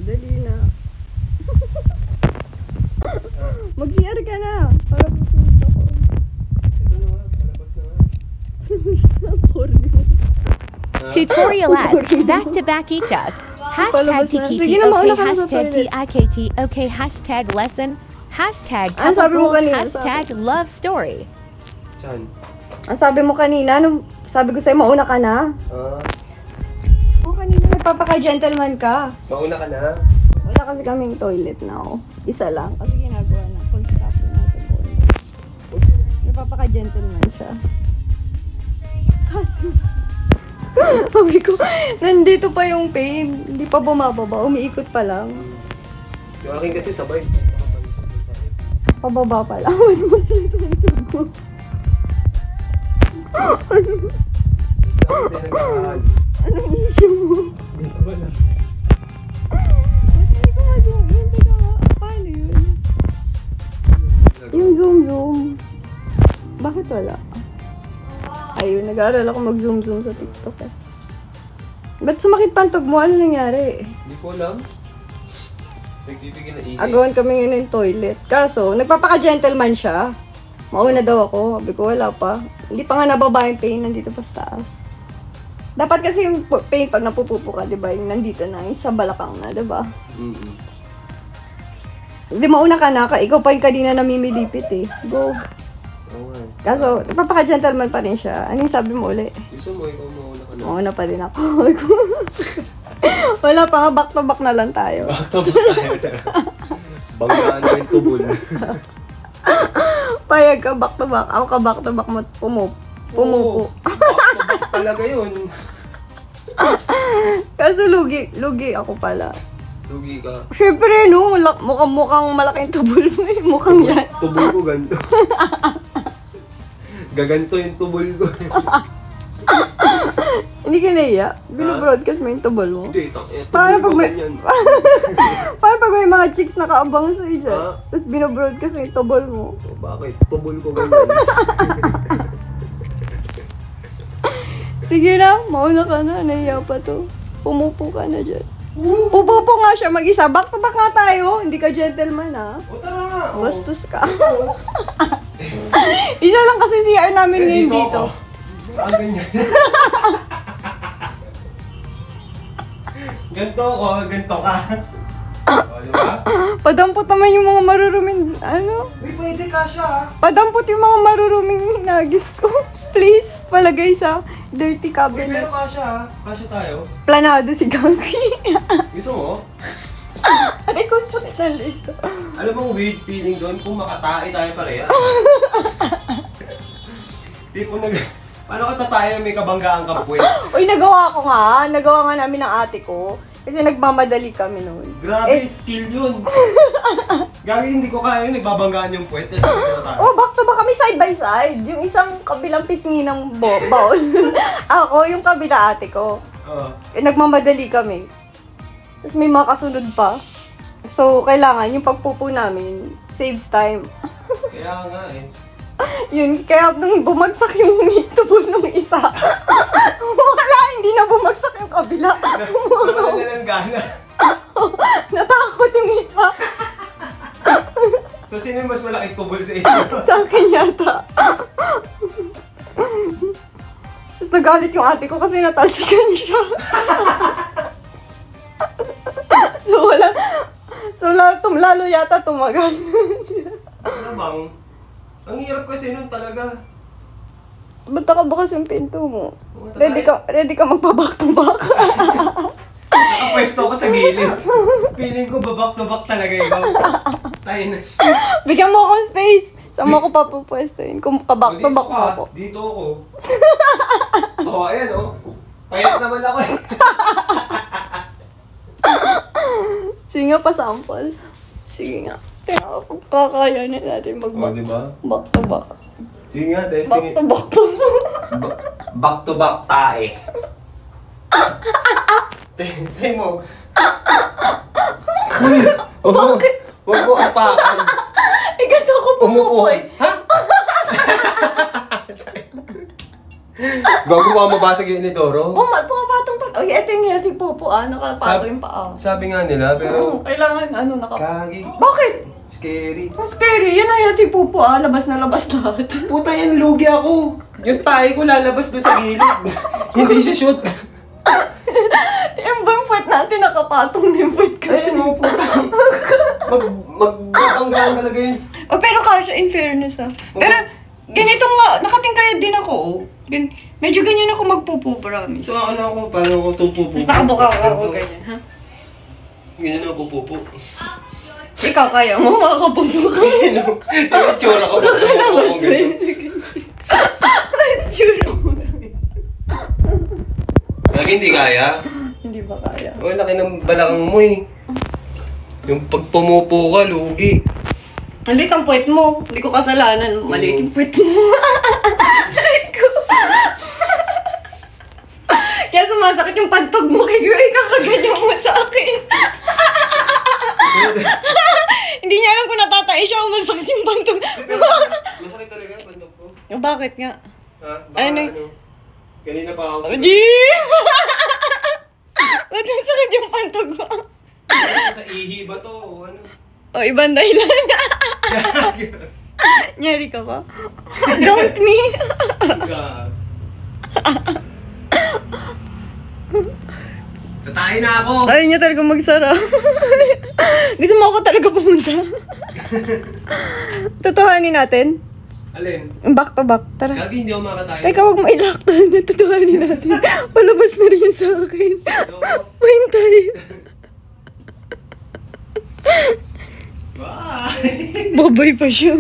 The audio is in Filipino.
Dali na. Mag-CR ka na. Para pupunta ko. Ito na nga, palabas na nga. Tutorial S. Back-to-back ichas. Hashtag tikiti okay, hashtag TIKT okay, hashtag lesson, hashtag couple goals, hashtag love story. Saan? Ang sabi mo kanina, sabi ko sa'yo, mauna ka na. Kanina nagpapaka-gentleman ka. Mauna ka na? Wala kasi kaming toilet now. Isa lang. Kasi ginagawa na. Construction natin po. Nagpapaka-gentleman siya. Sabi ko, nandito pa yung pain. Hindi pa bumababa. Umiikot pa lang. Yung akin kasi sabay. Pababa pa lang. Anong issue mo? Hindi ko wala. Hindi ko nga zoom. Hindi ko nga. Paano yun? Yung zoom. Bakit wala? Ayun, nag-aaral ako mag-zoom sa TikTok eh. Ba't sumakit pantog mo? Ano nangyari? Hindi ko alam. Nagbibigay na ingay. Agawan kami ngayon yung toilet. Kaso, nagpapaka-gentleman siya. Mauna daw ako. Sabi ko, wala pa. Hindi pa nga nababa yung pain. Nandito pa sa taas. Dapat kasi yung pain pag napupupo ka, diba? Yung nandito na. Yung sa balakang na, diba? Hindi, mauna ka na. Ikaw pa yung kanina namimilipit eh. Go. Kaso, nagpapaka-gentleman pa rin siya. Anong sabi mo uli? Gusto mo, ikaw mauna ka na. Mauna pa rin ako. Wala pa nga, back to back na lang tayo. Back to back tayo. Banggaan mo yung tubol. Payag ka, back to back. Ako ka, back to back mo, pumupo. Back to back talaga yun. Kaso lugi ako pala. Lugi ka. Siyempre, no, mukhang malaking tubol mo eh. Mukhang yan. Tubol ko ganito. Gaganto yung tubol ko. Hindi ka naiya? Binobroadcast mo yung tubol mo? Hindi, Para tubol pag ko may, ganyan. para pag may mga chicks nakaabang sa'yo dyan. Tapos binobroadcast mo yung tubol mo. Bakit? Tubol ko ganyan. Sige na, mauna ka na. Naiya pa to. Pumupo ka na dyan. Pupupo nga siya mag-isa. Back to back nga tayo. Hindi ka gentleman ha. O tara! Bastos ka. Isa lang kasi CR namin ngayon dito. Ang ganyan. Ganto ako, ganto ka. O, diba? Padampot naman yung mga maruruming, ano? Uy, pwede ka siya ha. Padampot yung mga maruruming hinagis ko. Please, palagay sa dirty Uy, cabinet. pero ka siya ha. Kasya tayo. Planado si Gagi. Gusto mo? Ay, kung sakit na lito. Alam mo, weird feeling doon kung makatae tayo pareha. Tipo paano ka tatayo may kabanggaan ka puwet? Uy, nagawa ko nga. Nagawa nga namin ng ate ko. Kasi nagmamadali kami noon. Grabe, skill yun. Gagi, hindi ko kaya yun. Nagbabanggaan yung puwet. Tapos hindi tayo. Oh, back to back kami side by side. Yung isang kabilang pisngi ng bowl. Ako, yung kabila ate ko. Nagmamadali kami. Tapos may mga kasunod pa. So, kailangan yung pagpupo namin saves time. Kaya nga eh. Yun, kaya nung bumagsak yung tubol ng isa, wala, hindi na bumagsak yung kabila. Wala na lang gana. Natakot yung isa. So, sino yung mas malaking tubol sa inyo? Sa akin yata. Tapos nagalit yung ate ko kasi natalsikan siya. So, lalo yata tumagal. Ano bang? Ang hirap kasi nun talaga. Ba't nakabukas yung pinto mo? Ready ka magpa-back to back? Nakapwesto ko sa gilid. Feeling ko babak to back talaga ikaw. Tayo na. Bigyan mo akong space. Saan mo ako papupwestuhin? Kung ka-back to back mo ako. Dito ako. Oo, ayan o. Payat naman ako eh. Sige nga pa sample. Sige nga. Kaya kakayanin natin mag-back diba? back to back. Sige nga, testing. Back to back to Back to back tae. Tay mo. Bakit? Huwag mo apakan. Eh, ganito ako pumupo eh. Ha? Gago ba mabasag yung inidoro? Oh, pumapatong pa. Ay, ito yung healthy popo nakapato yung paa. Sabi nga nila, pero... Kailangan Kagi. Bakit? Scary. Ang scary. Yan ang healthy popo labas na labas lahat. Puta yan, lugi ako. Yung tayo ko lalabas doon sa gilid. Hindi siya shoot. Yung bang puwet natin nakapatong na yung puwet kasi. Ayun mo, puta. Magbanggaan talaga yun. Pero kasha, in fairness Pero, ganito nga, nakatingkayad din ako medyo ganyan ako magpupo, promise. So, paano ako tupupo? Tapos nakabuka ako ganyan, ha? Ganyan ako pupupo. Ikaw kaya mo, makakapupo ka. Yung itsura ko. Itsura ko. Lagi hindi kaya. Hindi ba kaya? O, laki ng balakang mo eh. Yung pag pumupo ka, lugi. Maliit ang puwet mo. Hindi ko kasalanan. Maliit yung puwet mo. Kaya sumasakit yung pantog mo kay Gray. Kakaganyan mo sa akin. Hindi niya alam kung natatay siya o masakit yung pantog. Masakit talaga ang pantog ko. Bakit nga? Ha? Baka Kanina pa ako. Ba't masakit yung pantog mo? Sa ihi ba to? Ano? O, ibang dahilan. Nyari ka ba? Don't me. God. Tatahin na ako. Ayaw niya talaga magsara. Gusto mo ako talaga pumunta. Totohanin natin. Alin? Back to back. Tara. Gagi, hindi ako makatahin. Teka, wag mo ilaktan. Totohanin natin. Palabas na rin yun sa akin. Mahintay. Bye! Babay pa siya.